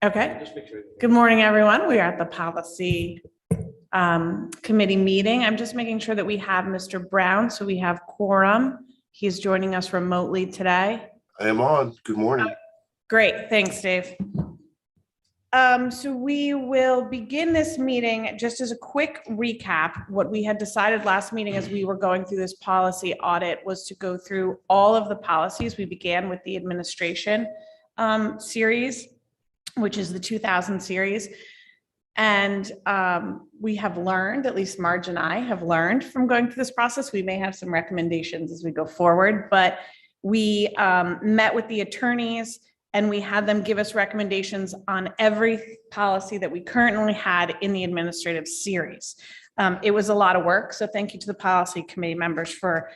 Okay. Good morning, everyone. We are at the policy committee meeting. I'm just making sure that we have Mr. Brown, so we have quorum. He's joining us remotely today. I am on. Good morning. Great, thanks, Dave. So we will begin this meeting just as a quick recap. What we had decided last meeting as we were going through this policy audit was to go through all of the policies. We began with the administration series, which is the 2000 series. And we have learned, at least Marge and I have learned from going through this process. We may have some recommendations as we go forward, but we met with the attorneys and we had them give us recommendations on every policy that we currently had in the administrative series. It was a lot of work, so thank you to the policy committee members for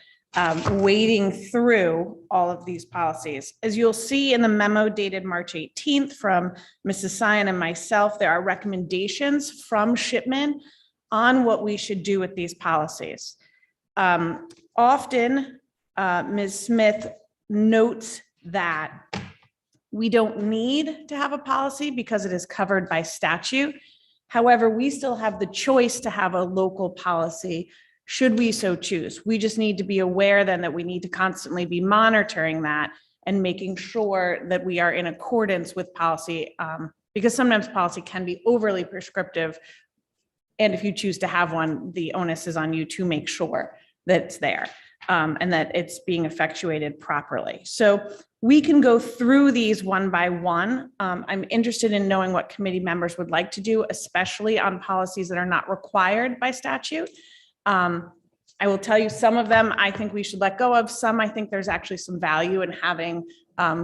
wading through all of these policies. As you'll see in the memo dated March 18th from Mrs. Sion and myself, there are recommendations from Shipman on what we should do with these policies. Often, Ms. Smith notes that we don't need to have a policy because it is covered by statute. However, we still have the choice to have a local policy should we so choose. We just need to be aware then that we need to constantly be monitoring that and making sure that we are in accordance with policy, because sometimes policy can be overly prescriptive. And if you choose to have one, the onus is on you to make sure that it's there and that it's being effectuated properly. So we can go through these one by one. I'm interested in knowing what committee members would like to do, especially on policies that are not required by statute. I will tell you some of them I think we should let go of. Some I think there's actually some value in having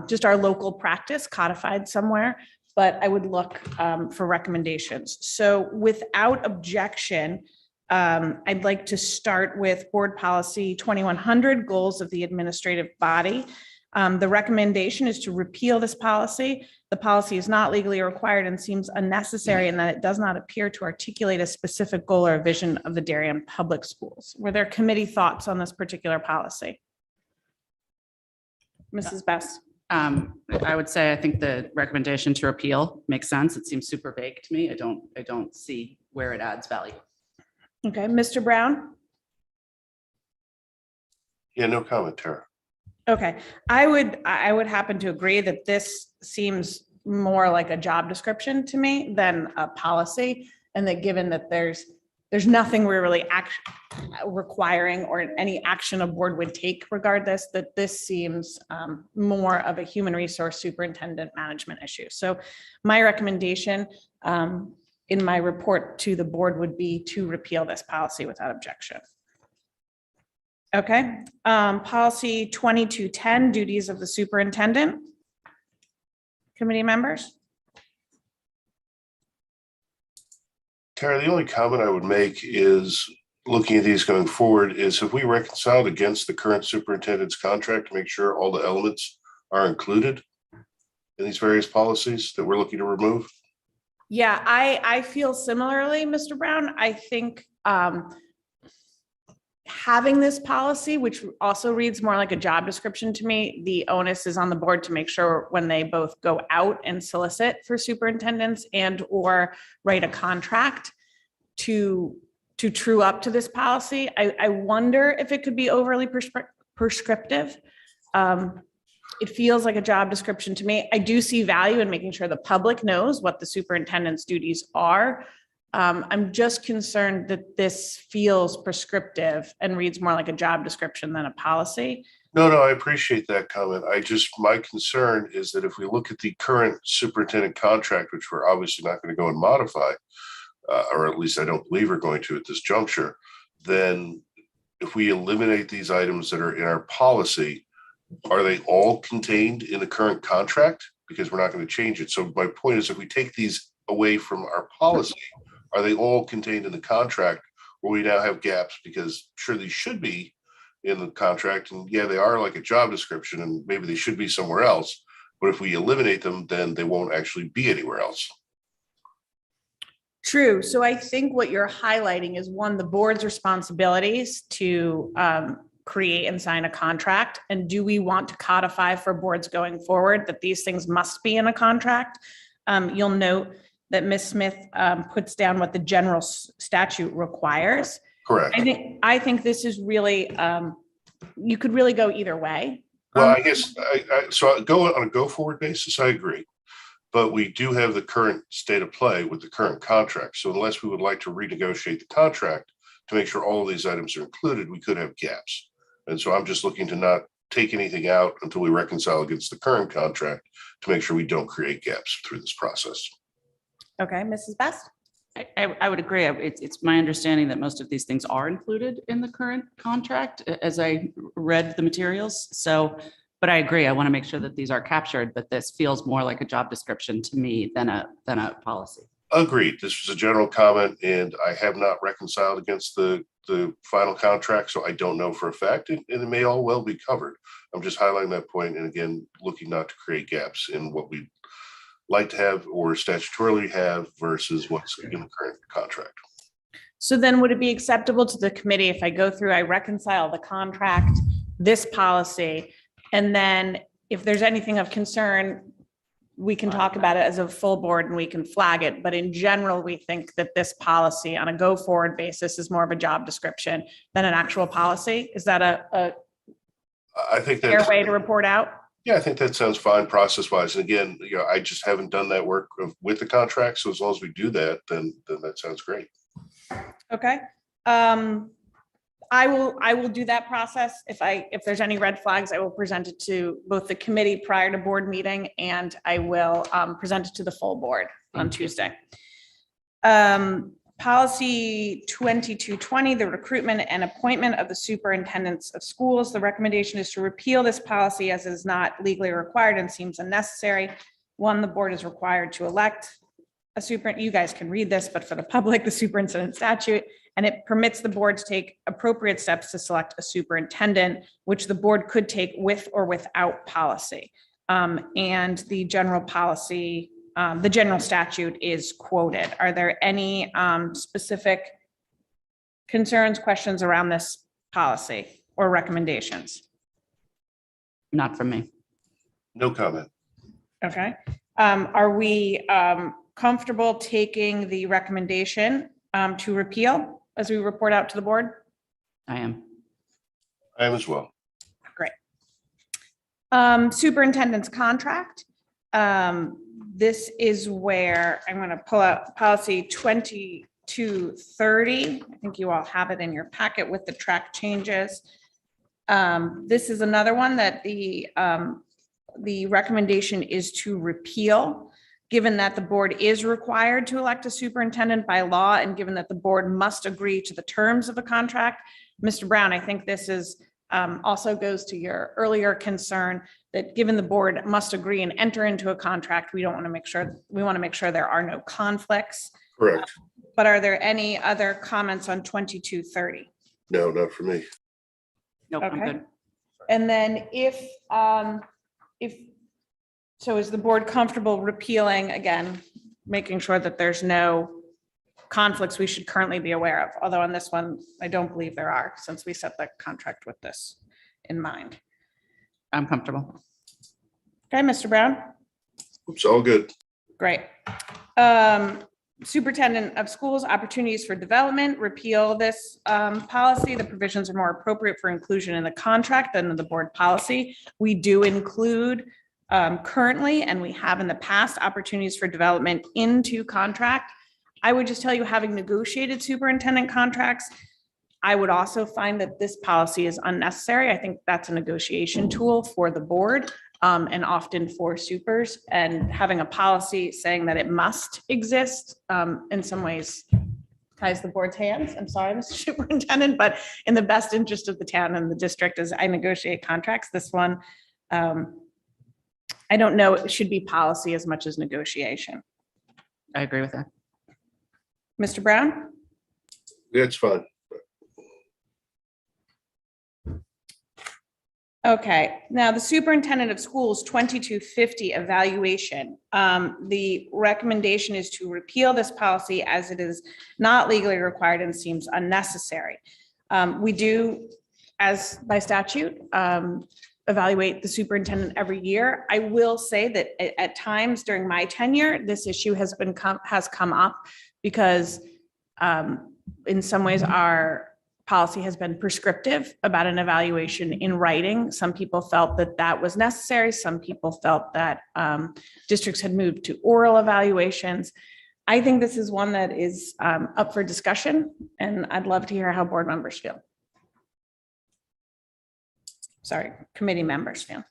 just our local practice codified somewhere, but I would look for recommendations. So without objection, I'd like to start with Board Policy 2100, Goals of the Administrative Body. The recommendation is to repeal this policy. The policy is not legally required and seems unnecessary in that it does not appear to articulate a specific goal or vision of the Darien Public Schools. Were there committee thoughts on this particular policy? Mrs. Best. I would say I think the recommendation to repeal makes sense. It seems super vague to me. I don't see where it adds value. Okay, Mr. Brown. Yeah, no comment, Tara. Okay, I would happen to agree that this seems more like a job description to me than a policy, and that given that there's nothing we're really requiring or any action a board would take regardless, that this seems more of a human resource superintendent management issue. So my recommendation in my report to the board would be to repeal this policy without objection. Okay, policy 2210, duties of the superintendent. Committee members? Tara, the only comment I would make is looking at these going forward is have we reconciled against the current superintendent's contract to make sure all the elements are included in these various policies that we're looking to remove? Yeah, I feel similarly, Mr. Brown. I think having this policy, which also reads more like a job description to me, the onus is on the board to make sure when they both go out and solicit for superintendents and or write a contract to true up to this policy. I wonder if it could be overly prescriptive. It feels like a job description to me. I do see value in making sure the public knows what the superintendent's duties are. I'm just concerned that this feels prescriptive and reads more like a job description than a policy. No, I appreciate that comment. My concern is that if we look at the current superintendent contract, which we're obviously not going to go and modify, or at least I don't believe we're going to at this juncture, then if we eliminate these items that are in our policy, are they all contained in the current contract? Because we're not going to change it. So my point is, if we take these away from our policy, are they all contained in the contract where we now have gaps? Because sure, these should be in the contract. And yeah, they are like a job description and maybe they should be somewhere else. But if we eliminate them, then they won't actually be anywhere else. True. So I think what you're highlighting is one, the board's responsibilities to create and sign a contract? And do we want to codify for boards going forward that these things must be in a contract? You'll note that Ms. Smith puts down what the general statute requires. Correct. I think this is really, you could really go either way. Well, I guess, so go on a go-forward basis, I agree. But we do have the current state of play with the current contract. So unless we would like to renegotiate the contract to make sure all of these items are included, we could have gaps. And so I'm just looking to not take anything out until we reconcile against the current contract to make sure we don't create gaps through this process. Okay, Mrs. Best? I would agree. It's my understanding that most of these things are included in the current contract as I read the materials. So, but I agree. I want to make sure that these are captured, but this feels more like a job description to me than a policy. Agreed. This was a general comment and I have not reconciled against the final contract. So I don't know for a fact, and it may all well be covered. I'm just highlighting that point, and again, looking not to create gaps in what we like to have or statutorily have versus what's in the current contract. So then would it be acceptable to the committee if I go through, I reconcile the contract, this policy, and then if there's anything of concern, we can talk about it as a full board and we can flag it. But in general, we think that this policy on a go forward basis is more of a job description than an actual policy. Is that a I think fair that's way to report out? Yeah, I think that sounds fine process wise. And again, I just haven't done that work with the contract. So as long as we do that, then that sounds great. Okay. I will do that process. If there's any red flags, I will present it to both the committee prior to board meeting, and I will present it to the full board on Tuesday. Policy 2220, the recruitment and appointment of the superintendents of schools. The recommendation is to repeal this policy as it is not legally required and seems unnecessary. One, the board is required to elect a you guys can read this, but for the public, the Superintendent Statute, and it permits the board to take appropriate steps to select a superintendent, which the board could take with or without policy. And the general policy, the general statute is quoted. Are there any specific concerns, questions around this policy or recommendations? Not from me. No comment. Okay. Are we comfortable taking the recommendation to repeal as we report out to the board? I am. I am as well. Great. Superintendent's contract. This is where I'm going to pull out policy 2230. I think you all have it in your packet with the track changes. This is another one that the recommendation is to repeal, given that the board is required to elect a superintendent by law, and given that the board must agree to the terms of a contract. Mr. Brown, I think this is also goes to your earlier concern that given the board must agree and enter into a contract, we want to make sure there are no conflicts. Correct. But are there any other comments on 2230? No, not for me. Nope, I'm Okay. good. And then so is the board comfortable repealing, again, making sure that there's no conflicts we should currently be aware of? Although on this one, I don't believe there are, since we set the contract with this in mind. I'm comfortable. Okay, Mr. Brown? It's all good. Great. Superintendent of schools, opportunities for development, repeal this policy. The provisions are more appropriate for inclusion in the contract than the board policy. We do include currently, and we have in the past, opportunities for development into contract. I would just tell you, having negotiated superintendent contracts, I would also find that this policy is unnecessary. I think that's a negotiation tool for the board and often for supers, and having a policy saying that it must exist in some ways ties the board's hands. I'm sorry, Mr. Superintendent, but in the best interest of the town and the district as I negotiate contracts, this one, I don't know, it should be policy as much as negotiation. I agree with that. Mr. Brown? That's fine. Okay, now the superintendent of schools 2250 evaluation. The recommendation is to repeal this policy as it is not legally required and seems unnecessary. We do, as by statute, evaluate the superintendent every year. I will say that at times during my tenure, this issue has come up because in some ways our policy has been prescriptive about an evaluation in writing. Some people felt that that was necessary. Some people felt that districts had moved to oral evaluations. I think this is one that is up for discussion, and I'd love to hear how board members feel. Sorry, committee members feel.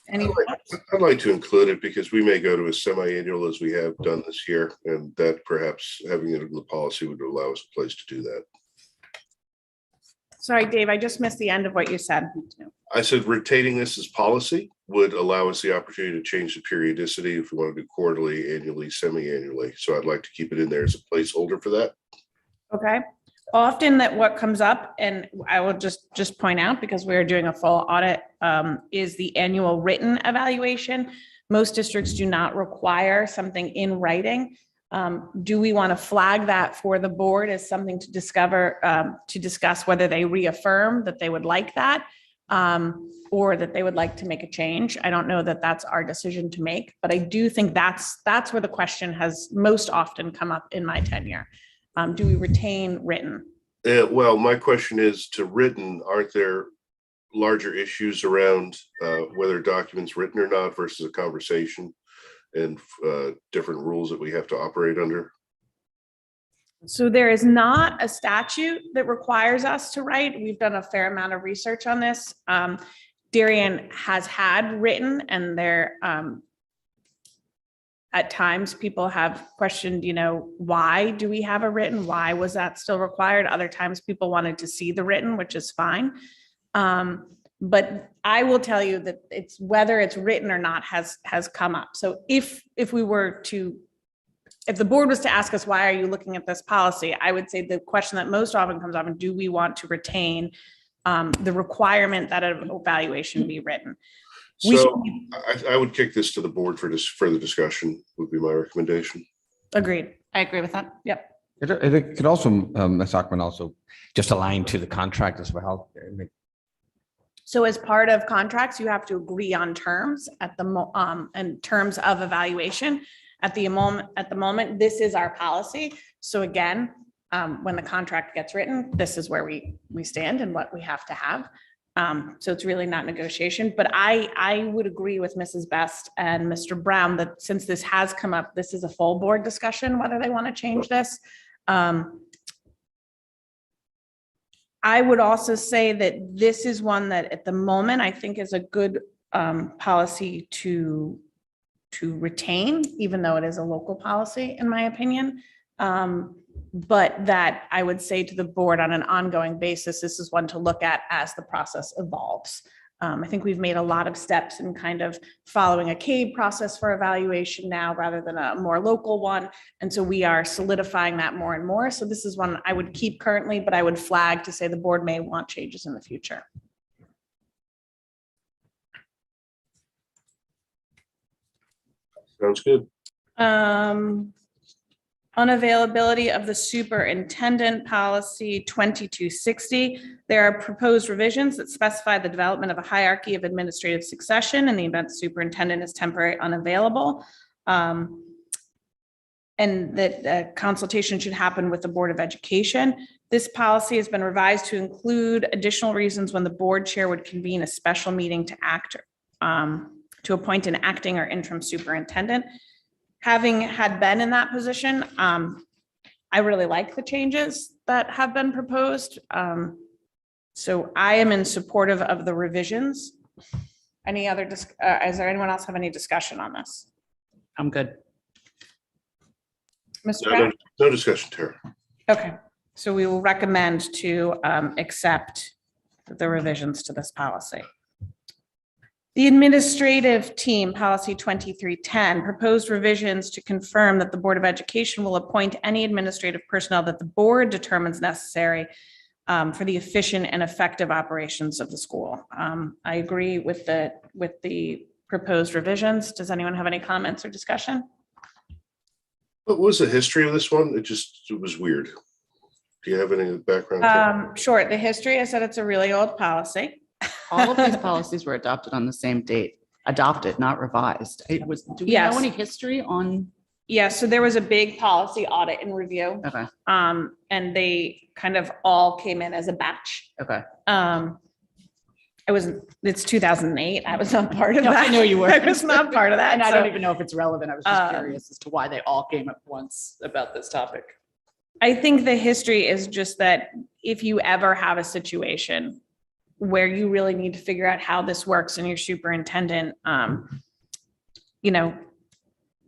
Any thoughts? I'd like to include it because we may go to a semi-annual as we have done this year, and that perhaps having it in the policy would allow us a place to do that. Sorry, Dave, I just missed the end of what you said. I said retaining this as policy would allow us the opportunity to change the periodicity if we want to do quarterly, annually, semi-annually. So I'd like to keep it in there as a placeholder for that. Okay. Often that what comes up, and I will just point out, because we're doing a full audit, is the annual written evaluation. Most districts do not require something in writing. Do we want to flag that for the board as something to discuss whether they reaffirm that they would like that, or that they would like to make a change? I don't know that that's our decision to make, but I do think that's where the question has most often come up in my tenure. Do we retain written? Well, my question is to written, aren't there larger issues around whether a document's written or not versus a conversation, and different rules that we have to operate under? So there is not a statute that requires us to write. We've done a fair amount of research on this. Darien has had written, and there at times people have questioned, why do we have a written? Why was that still required? Other times people wanted to see the written, which is fine. But I will tell you that it's whether it's written or not has come up. So if the board was to ask us, why are you looking at this policy? I would say the question that most often comes up is, do we want to retain the requirement that an evaluation be written? So I would kick this to the board for this further discussion would be my recommendation. Agreed. I agree with that. Yep. It could also, Ms. Ackman, also just align to the contract as well. So as part of contracts, you have to agree on terms in terms of evaluation. At the moment, this is our policy. So again, when the contract gets written, this is where we stand and what we have to have. So it's really not negotiation, but I would agree with Mrs. Best and Mr. Brown that since this has come up, this is a full board discussion, whether they want to change this. I would also say that this is one that at the moment, I think is a good policy to retain, even though it is a local policy, in my opinion. But that I would say to the board on an ongoing basis, this is one to look at as the process evolves. I think we've made a lot of steps in kind of following a CABE process for evaluation now rather than a more local one. And so we are solidifying that more and more. So this is one I would keep currently, but I would flag to say the board may want changes in the future. Sounds good. Unavailability of the superintendent policy 2260. There are proposed revisions that specify the development of a hierarchy of administrative succession in the event the superintendent is temporarily unavailable. And that consultation should happen with the Board of Education. This policy has been revised to include additional reasons when the board chair would convene a special meeting to appoint an acting or interim superintendent. Having had been in that position, I really like the changes that have been proposed. So I am in supportive of the revisions. Any other, is there anyone else have any discussion on this? I'm good. Mr. Brown? No discussion, Tara. Okay, so we will recommend to accept the revisions to this policy. The administrative team, policy 2310, proposed revisions to confirm that the Board of Education will appoint any administrative personnel that the board determines necessary for the efficient and effective operations of the school. I agree with the proposed revisions. Does anyone have any comments or discussion? What was the history of this one? It was weird. Do you have any background? Sure. The history is that it's a really old policy. All of these policies were adopted on the same date, adopted, not revised. It was, do we know Yes. any history on? Yeah, so there was a big policy audit and review. Okay, And they kind of all came in as a batch. okay. It's 2008. I was not part of No, that. I know you were. I was not part of that. And I don't so- even know if it's relevant. I was just Um, curious as to why they all came at once about this topic. I think the history is just that if you ever have a situation where you really need to figure out how this works and your superintendent, you know,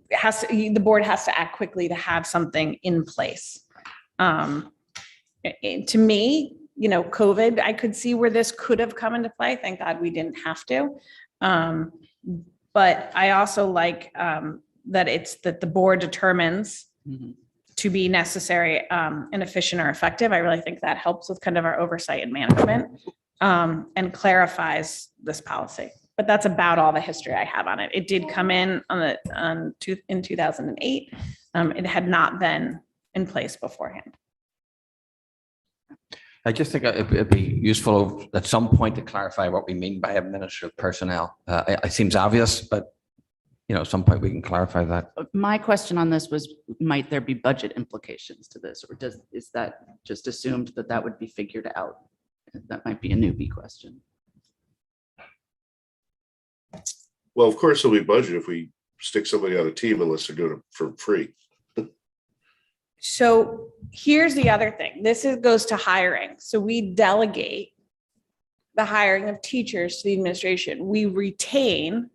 the board has to act quickly to have something in place. To me, you know, COVID, I could see where this could have come into play. Thank God we didn't have to. But I also like that it's that the board determines to be necessary and efficient or effective. I really think that helps with kind of our oversight and management and clarifies this policy. But that's about all the history I have on it. It did come in in 2008. It had not been in place beforehand. I just think it'd be useful at some point to clarify what we mean by administrative personnel. It seems obvious, but you know, at some point we can clarify that. My question on this was, might there be budget implications to this? Or is that just assumed that that would be figured out? That might be a newbie question. Well, of course, there'll be budget if we stick somebody on a team unless they're doing it for free. So here's the other thing. Goes to hiring. So we delegate the hiring of teachers to the administration. We retain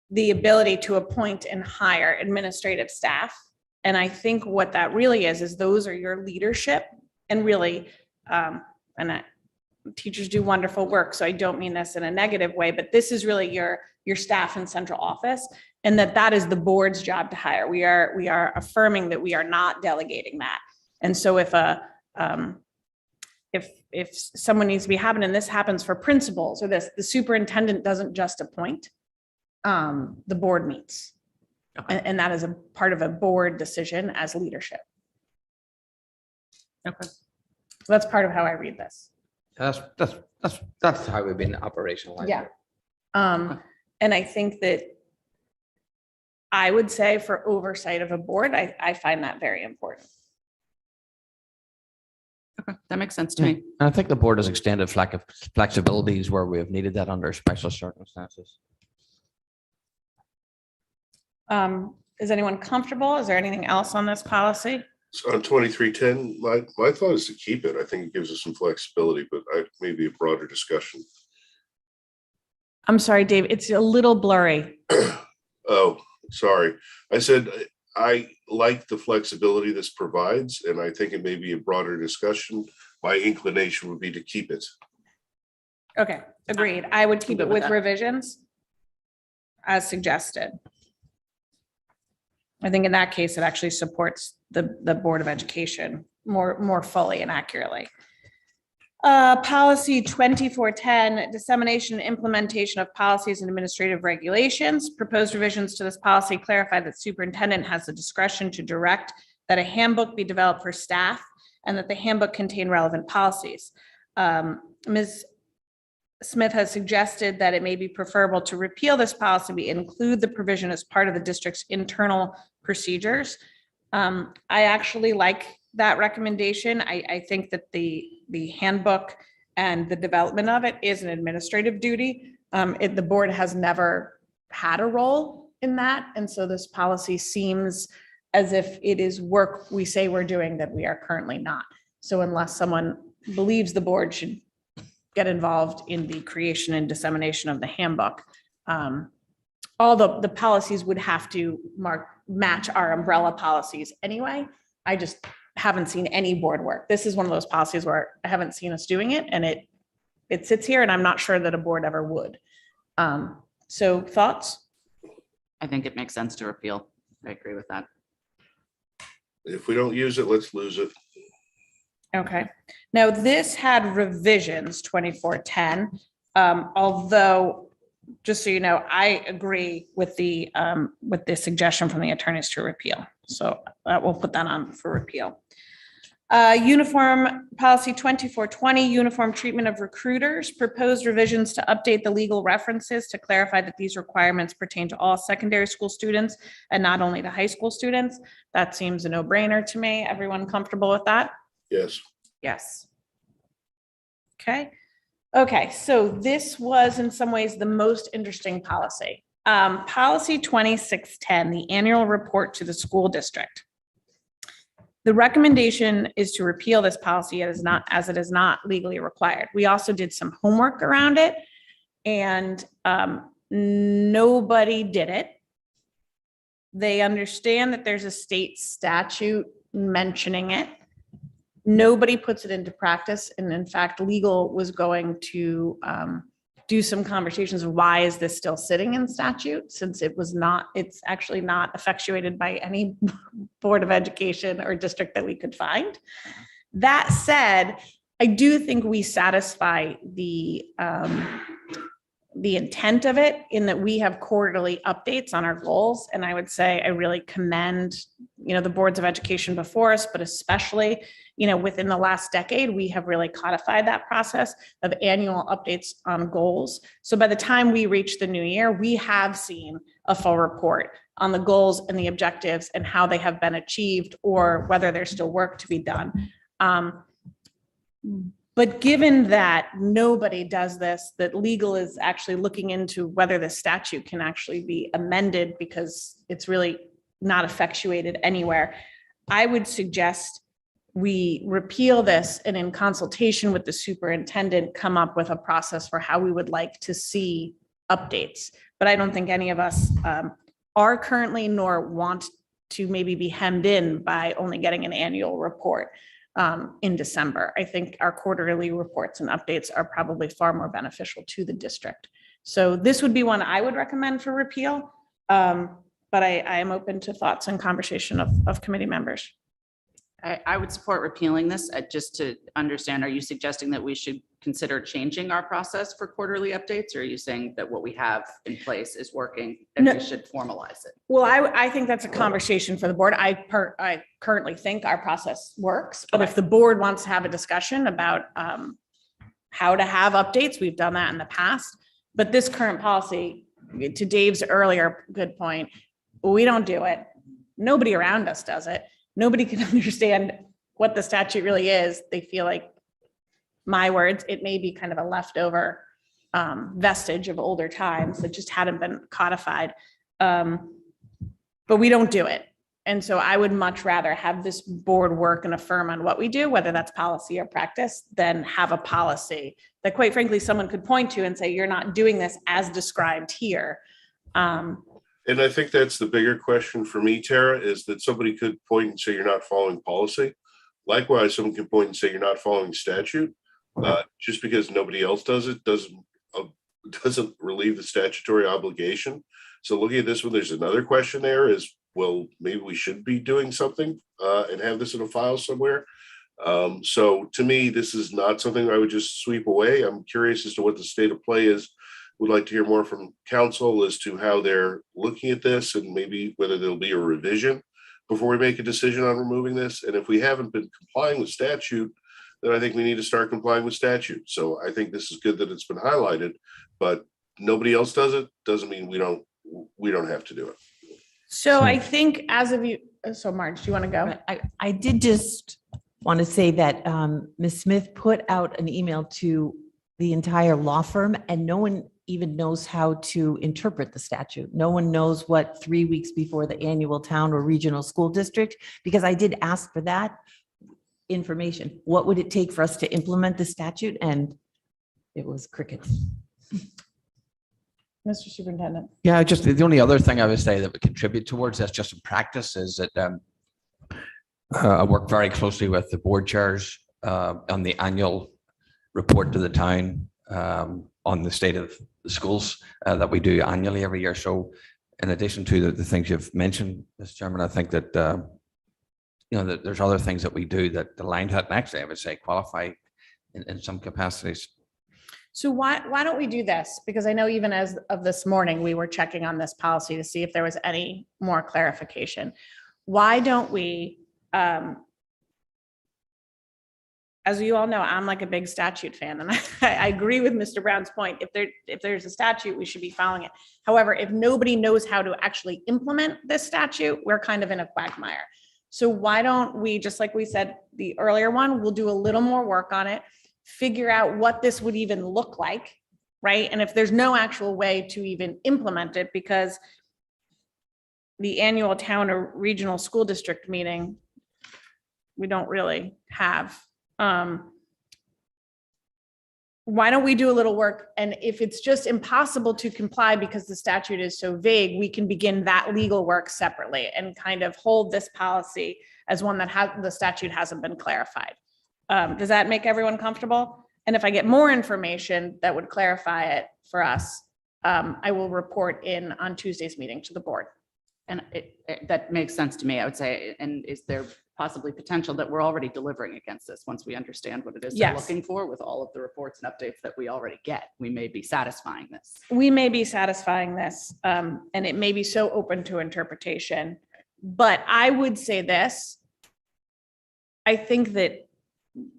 the ability to appoint and hire administrative staff. And I think what that really is those are your leadership and really, teachers do wonderful work. So I don't mean this in a negative way, but this is really your staff in central office. And that is the board's job to hire. We are affirming that we are not delegating that. And so if someone needs to be happening, and this happens for principals or the superintendent doesn't just appoint, the board meets. Okay. And that is a part of a board decision as leadership. Okay. So that's part of how I read this. That's how we've been operationalizing. Yeah. And I think that I would say for oversight of a board, I find that very important. Okay, that makes sense to me. And I think the board has extended flexibilities where we have needed that under special circumstances. Is anyone comfortable? Is there anything else on this policy? So on 2310, my thought is to keep it. I think it gives us some flexibility, but maybe a broader discussion. I'm sorry, Dave, it's a little blurry. Oh, sorry. I said I like the flexibility this provides, and I think it may be a broader discussion. My inclination would be to keep it. Okay, agreed. I would keep Good it with with that. revisions as suggested. I think in that case, it actually supports the Board of Education more fully and accurately. Policy 2410, dissemination and implementation of policies and administrative regulations. Proposed revisions to this policy clarify that superintendent has the discretion to direct that a handbook be developed for staff and that the handbook contain relevant policies. Ms. Smith has suggested that it may be preferable to repeal this policy, but include the provision as part of the district's internal procedures. I actually like that recommendation. I think that the handbook and the development of it is an administrative duty. The board has never had a role in that. And so this policy seems as if it is work we say we're doing that we are currently not. So unless someone believes the board should get involved in the creation and dissemination of the handbook, all the policies would have to match our umbrella policies anyway. I just haven't seen any board work. This is one of those policies where I haven't seen us doing it, and it sits here, and I'm not sure that a board ever would. So thoughts? I think it makes sense to repeal. I agree with that. If we don't use it, let's lose it. Okay. Now, this had revisions 2410, although just so you know, I agree with the suggestion from the attorneys to repeal. So we'll put that on for repeal. Uniform policy 2420, uniform treatment of recruiters, proposed revisions to update the legal references to clarify that these requirements pertain to all secondary school students and not only to high school students. That seems a no-brainer to me. Everyone comfortable with that? Yes. Yes. Okay. Okay, so this was in some ways the most interesting policy. Policy 2610, the annual report to the school district. The recommendation is to repeal this policy as it is not legally required. We also did some homework around it, and nobody did it. They understand that there's a state statute mentioning it. Nobody puts it into practice. And in fact, legal was going to do some conversations of why is this still sitting in statute, since it's actually not effectuated by any Board of Education or district that we could find. That said, I do think we satisfy the intent of it in that we have quarterly updates on our goals. And I would say I really commend, the boards of education before us, but especially, within the last decade, we have really codified that process of annual updates on goals. So by the time we reach the new year, we have seen a full report on the goals and the objectives and how they have been achieved or whether there's still work to be done. But given that nobody does this, that legal is actually looking into whether the statute can actually be amended because it's really not effectuated anywhere, I would suggest we repeal this and in consultation with the superintendent, come up with a process for how we would like to see updates. But I don't think any of us are currently nor want to maybe be hemmed in by only getting an annual report in December. I think our quarterly reports and updates are probably far more beneficial to the district. So this would be one I would recommend for repeal. But I am open to thoughts and conversation of committee members. I would support repealing this. Just to understand, are you suggesting that we should consider changing our process for quarterly updates? Or are you saying that what we have in place is working and No. we should formalize it? Well, I think that's a conversation for the board. I currently think our process works, but if the board wants to have a discussion about how to have updates, we've done that in the past. But this current policy, to Dave's earlier good point, we don't do it. Nobody around us does it. Nobody can understand what the statute really is. They feel like, my words, it may be kind of a leftover vestige of older times that just hadn't been codified. But we don't do it. And so I would much rather have this board work and affirm on what we do, whether that's policy or practice, than have a policy that quite frankly, someone could point to and say, you're not doing this as described here. And I think that's the bigger question for me, Tara, is that somebody could point and say you're not following policy. Likewise, someone can point and say you're not following statute. Just because nobody else does it doesn't relieve the statutory obligation. So looking at this one, there's another question there is, well, maybe we should be doing something and have this in a file somewhere. So to me, this is not something I would just sweep away. I'm curious as to what the state of play is. Would like to hear more from council as to how they're looking at this and maybe whether there'll be a revision before we make a decision on removing this. And if we haven't been complying with statute, then I think we need to start complying with statute. So I think this is good that it's been highlighted, but nobody else does it. Doesn't mean we don't have to do it. So I think as of you, so Marge, do you want to go? I did just want to say that Ms. Smith put out an email to the entire law firm and no one even knows how to interpret the statute. No one knows what 3 weeks before the annual town or regional school district, because I did ask for that information. What would it take for us to implement the statute? And it was crickets. Mr. Superintendent. Yeah, just the only other thing I would say that would contribute towards this just in practice is that I work very closely with the board chairs on the annual report to the town on the state of the schools that we do annually every year. So in addition to the things you've mentioned, Mr. Chairman, I think that, that there's other things that we do that the line had, and actually I would say qualify in some capacities. So why don't we do this? Because I know even as of this morning, we were checking on this policy to see if there was any more clarification. Why don't we as you all know, I'm like a big statute fan, and I agree with Mr. Brown's point. If there's a statute, we should be following it. However, if nobody knows how to actually implement this statute, we're kind of in a quagmire. So why don't we, just like we said, the earlier one, we'll do a little more work on it, figure out what this would even look like, right? And if there's no actual way to even implement it, because the annual town or regional school district meeting, we don't really have. Why don't we do a little work? And if it's just impossible to comply because the statute is so vague, we can begin that legal work separately and kind of hold this policy as one that the statute hasn't been clarified. Does that make everyone comfortable? And if I get more information that would clarify it for us, I will report in on Tuesday's meeting to the board. And that makes sense to me, I would say. And is there possibly potential that we're already delivering against this once we understand what it is they're Yes. looking for with all of the reports and updates that we already get? We may be satisfying this. We may be satisfying this, and it may be so open to interpretation. But I would say this. I think that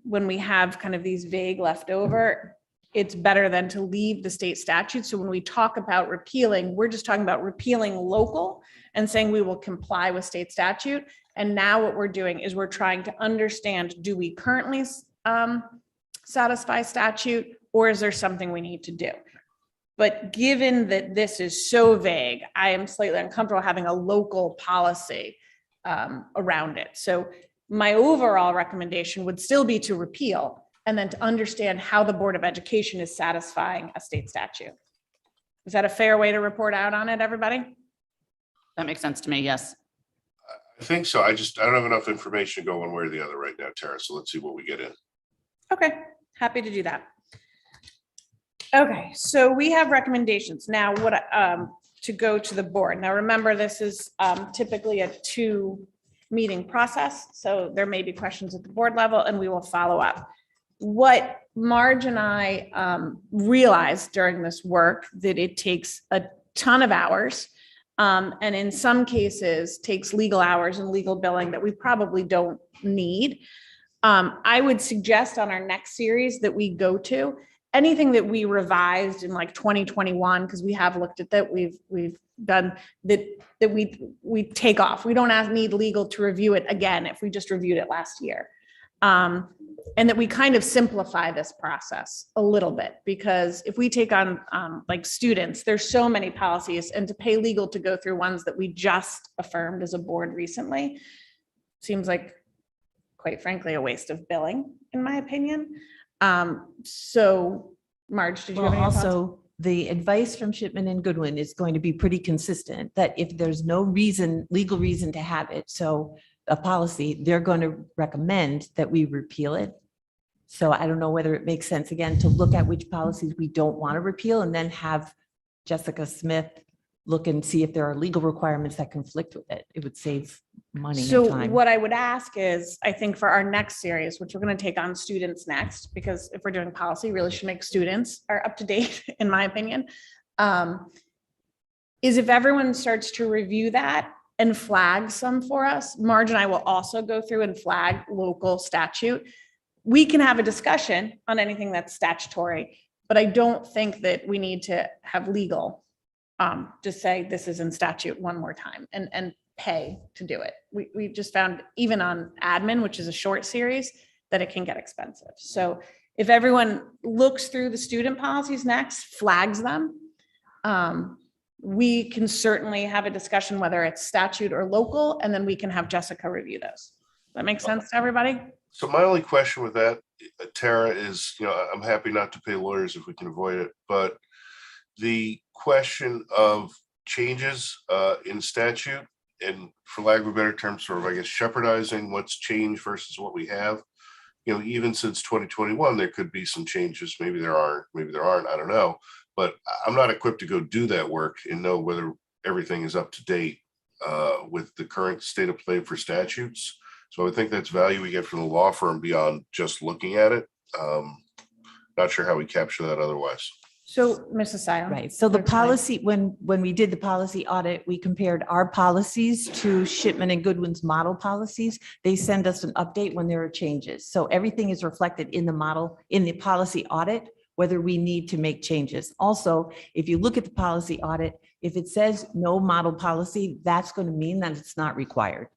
when we have kind of these vague leftover, it's better than to leave the state statute. So when we talk about repealing, we're just talking about repealing local and saying we will comply with state statute. And now what we're doing is we're trying to understand, do we currently satisfy statute, or is there something we need to do? But given that this is so vague, I am slightly uncomfortable having a local policy around it. So my overall recommendation would still be to repeal and then to understand how the Board of Education is satisfying a state statute. Is that a fair way to report out on it, everybody? That makes sense to me, yes. I think so. I don't have enough information to go one way or the other right now, Tara. So let's see what we get in. Okay, happy to do that. Okay, so we have recommendations. Now, what to go to the board. Now, remember, this is typically a 2-meeting process, so there may be questions at the board level, and we will follow up. What Marge and I realized during this work that it takes a ton of hours, and in some cases takes legal hours and legal billing that we probably don't need. I would suggest on our next series that we go to anything that we revised in like 2021, because we have looked at that, we've done that we take off. We don't need legal to review it again if we just reviewed it last year. And that we kind of simplify this process a little bit, because if we take on like students, there's so many policies, and to pay legal to go through ones that we just affirmed as a board recently seems like, quite frankly, a waste of billing, in my opinion. So Marge, did you have Well, any thoughts? also, the advice from Shipman and Goodwin is going to be pretty consistent, that if there's no legal reason to have it, so a policy, they're going to recommend that we repeal it. So I don't know whether it makes sense, again, to look at which policies we don't want to repeal and then have Jessica Smith look and see if there are legal requirements that conflict with it. It would save money and So time. what I would ask is, I think for our next series, which we're going to take on students next, because if we're doing policy, we really should make students are up to date, in my opinion, is if everyone starts to review that and flag some for us, Marge and I will also go through and flag local statute. We can have a discussion on anything that's statutory, but I don't think that we need to have legal to say this is in statute one more time and pay to do it. We just found, even on admin, which is a short series, that it can get expensive. So if everyone looks through the student policies next, flags them, we can certainly have a discussion whether it's statute or local, and then we can have Jessica review those. That makes sense to everybody? So my only question with that, Tara, is, I'm happy not to pay lawyers if we can avoid it, but the question of changes in statute, and for lack of a better term, sort of, I guess, shepherdizing what's changed versus what we have. Even since 2021, there could be some changes. Maybe there aren't, I don't know. But I'm not equipped to go do that work and know whether everything is up to date with the current state of play for statutes. So I think that's value we get from the law firm beyond just looking at it. Not sure how we capture that otherwise. So, Mrs. Sion. Right. So the Clerk Line. policy, when we did the policy audit, we compared our policies to Shipman and Goodwin's model policies. They send us an update when there are changes. So everything is reflected in the model, in the policy audit, whether we need to make changes. Also, if you look at the policy audit, if it says no model policy, that's going to mean that it's not required.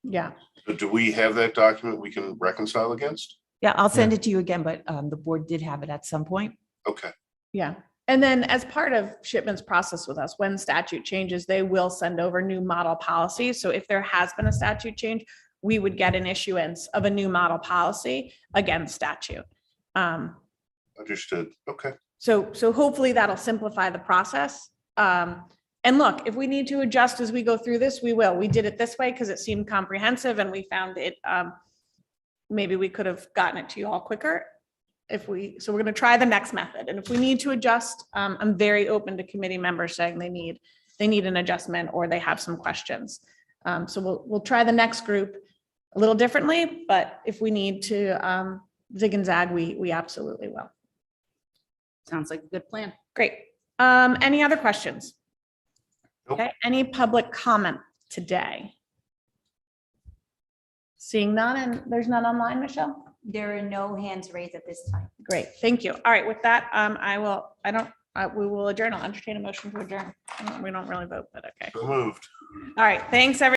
Yeah. So do we have that document we can reconcile against? Yeah, I'll send it to you again, but the board did have it at some point. Okay, Yeah. And then as part of Shipman's process with us, when statute changes, they will send over new model policies. So if there has been a statute change, we would get an issuance of a new model policy against statute. understood. Okay. So hopefully that'll simplify the process. And look, if we need to adjust as we go through this, we will. We did it this way because it seemed comprehensive and we found it, maybe we could have gotten it to you all quicker. So we're going to try the next method. And if we need to adjust, I'm very open to committee members saying they need an adjustment or they have some questions. So we'll try the next group a little differently, but if we need to zig and zag, we absolutely will. Sounds like a good plan. Great. Any other questions? Nope. Okay, any public comment today? Seeing none, and there's none online, Michelle? There are no hands raised at this time. Great, thank you. All right, with that, we will adjourn. I'll entertain a motion to adjourn. We don't really vote, but okay. So moved. All right, thanks, everyone.